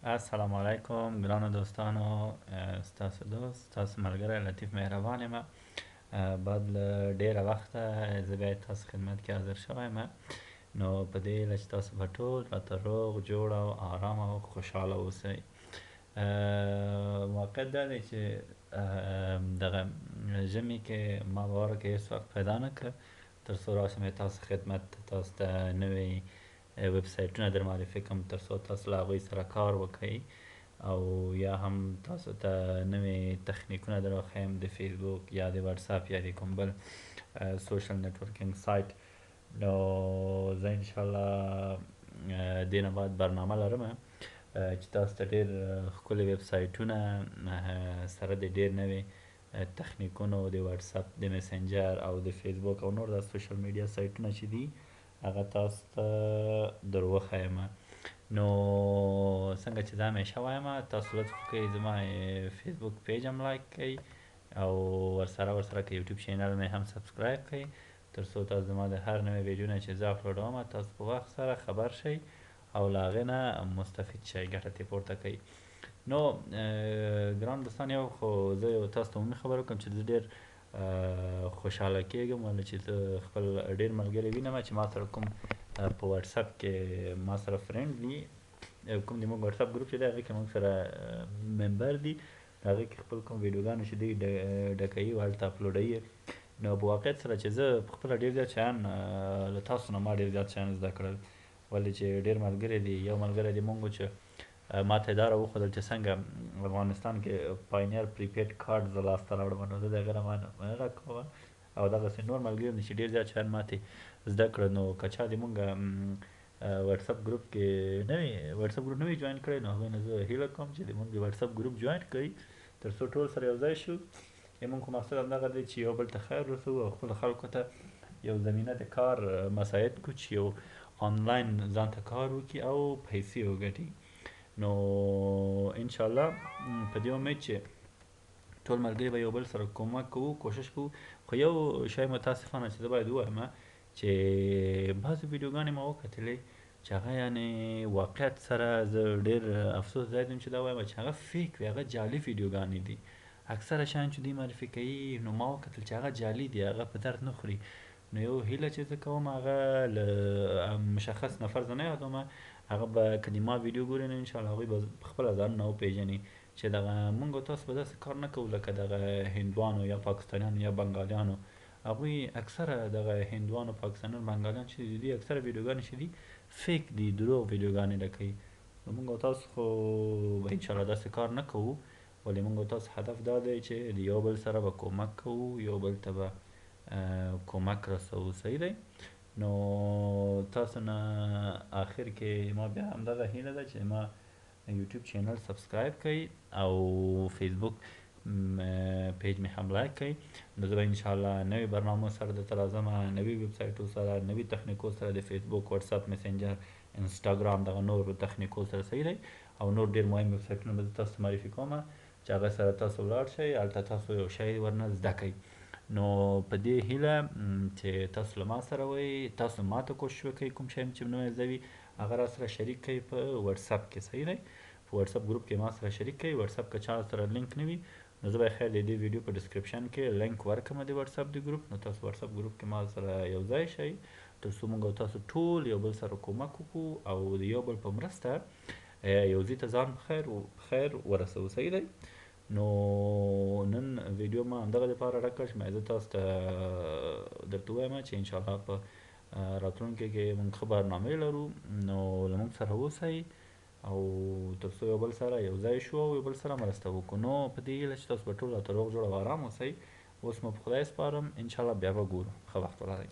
السلام علیکم ګرانو دوستانو. ستاسو دوست ستاسو ملګری لطیف مهربان یم. بعد له ډېره وخته زه بیا تاسو خدمت کې حاضر شوی یم. نو په دې هیله چې تاسو به ټول راته روغ جوړ او ارام او خوشحاله اوسئ. واقعیت دا دی چې دغه ژمي کې ما باور کې هېڅ وخت پیدا نه کړه تر څو راشم تاسو خدمت تاسو ته نوی ویب سایټونه در معرفي کړم تر څو تاسو له هغوی سره کار وکړئ او یا هم تاسو ته نوې تخنیکونه در وښیم د فیسبوک یا د واتساپ یا د کوم بل سوشل نیټورکینګ سایټ. نو زه انشاءالله دې نه بعد برنامه لرم چې تاسو ته ډېر ښکلي ویب سایټونه سره د ډېر نوې تخنیکونو د واتساپ د میسنجر او د فیسبوک او نور د سوشل میډیا سایټونه چې دي هغه تاسو ته در وښیم. نو څنګه چې زه همیشه وایم تاسو لطف وکړئ زما فیسبوک پیج هم لایک کړئ او ورسره که یوټیوب چینل مې هم سبسکرایب کړئ تر څو تاسو زما د هر نوې ویډیو نه چې زه اپلوډوم تاسو په وخت سره خبر شئ او له هغې نه مستفید شئ، ګټه ترې پورته کوئ. نو ګران دوستان یو خو زه یو تاسو ته عمومي خبره وکړم چې زه ډېر خوشحاله کېږم ولې چې زه خپل ډېر ملګري وینم چې ما سره کوم په واتساپ کې ما سره فرینډ دي، کوم د موږ واتساپ ګروپ چې دی هغې کې موږ سره ممبر دي، هغې کې خپل کوم ویډیوګانې چې دی ډکوي او هلته اپلوډوي. نو په واقعیت سره چې زه پخپله ډېر زیات شیان له تاسو نه ما ډېر زیات شیان زده کړل ولې چې ډېر ملګري دي. یو ملګری دی موږ چې ما ته یې دا راوښودل چې څنګه افغانستان کې پاینیر پریپیډ کارډ زه لاسته راوړم نو زه د هغې نه ما مننه کوم او دغسې نور ملګري هم دي چې ډېر زیات شیان ما ته زده کړه. نو که چا د موږ واتساپ ګروپ کې واتساپ ګروپ نه وي جوین کړی نو هغوی نه زه هیله کوم چې د موږ د واتساپ ګروپ جوین کړئ تر څو ټول سره یو ځای شو. زموږ خو مقصد همدغه دی چې یو بل ته خیر رسوو او خپلو خلکو ته یو زمینه د کار مساعد کړو چې یو آنلاین ځان ته کار وکړي او پیسې وګټي. نو انشاءالله په دې امید چې ټول ملګري به یو بل سره کومک کوو کوشش کوو. خو یو شی متاسفانه چې زه باید ووایم چې بعضې ویډیوګانې ما وکتلې چې هغه یعنې واقعیت سره زه ډېر افسوس ځای یم چې دا وایم چې هغه فیک وي، هغه جعلي ویډیوګانې دي. اکثره شیان چې دوی معرفي کوي نو ما وکتل چې هغه جعلي دي، هغه په درد نه خوري. نو یو هیله چې زه کوم هغه له مشخص نفر زه نه یادوم هغه به که د ما ویډیو ګوري نو انشاءالله هغوی به خپله ځانونه وپېژني چې دغه موږ او تاسو به داسې کار نه کوو لکه دغه هندوانو یا پاکستانیانو یا بنګالیانو. هغوی اکثره دغه هندوانو پاکستانیانو بنګالیان چې دي اکثره ویډیوګانې چې دي فیک دي، دروغ ویډیوګانې ډکوي. نو موږ او تاسو خو به انشاءالله داسې کار نه کوو ولې موږ او تاسو هدف دا دی چې د یو بل سره به کومک کوو، یو بل ته به کومک رسوو. صحیح دی؟ نو تاسو نه آخر کې ما بیا همدغه هیله ده چې ما یوټیوب چینل سبسکرایب کړئ او فیسبوک پیج مې هم لایک کړئ. نو زه به انشاءالله نوې برنامو سره درته راځم، نوي ویب سایټو سره، نوي تخنیکو سره د فیسبوک، واتساپ، میسنجر، انسټاګرام دغه نور تخنیکو سره. صحیح دی؟ او نور ډېر مهم ویب سایټونه به زه تاسو ته معرفي کوم چې هغه سره تاسو ولاړ شئ هلته تاسو یو شی ورنه زده کړئ. نو په دې هیله چې تاسو له ما سره وئ، تاسو ما ته کوشش وکړئ کوم شی چې نوی زده وي هغه را سره شریک کړئ په واتساپ کې. صحیح دی؟ په واتساپ ګروپ کې ما سره شریک کړئ. واتساپ که چا سره لینک نه وي نو زه به خیر د دې ویډیو په ډسکرپشن کې لینک ورکړم د واتساپ د ګروپ، نو تاسو واتساپ ګروپ کې ما سره یو ځای شئ تر څو موږ او تاسو ټول یو بل سره کومک وکړو او د یو بل په مرسته یو ځای ته ځان خیر ورسوو. صحیح دی؟ نو نن ویډیو ما همدغه دپاره ډکه چې زه تاسو ته درته ووایم چې انشاءالله په راتلونکي کې موږ ښه برنامې لرو. نو له موږ سره اوسئ او تر څو یو بل سره یو ځای شو او یو بل سره مرسته وکړو. نو په دې هیله چې تاسو به ټول راته روغ جوړ او ارام اوسئ. اوس مو په خدای سپارم، انشاءالله بیا به ګورو. ښه وخت ولرئ.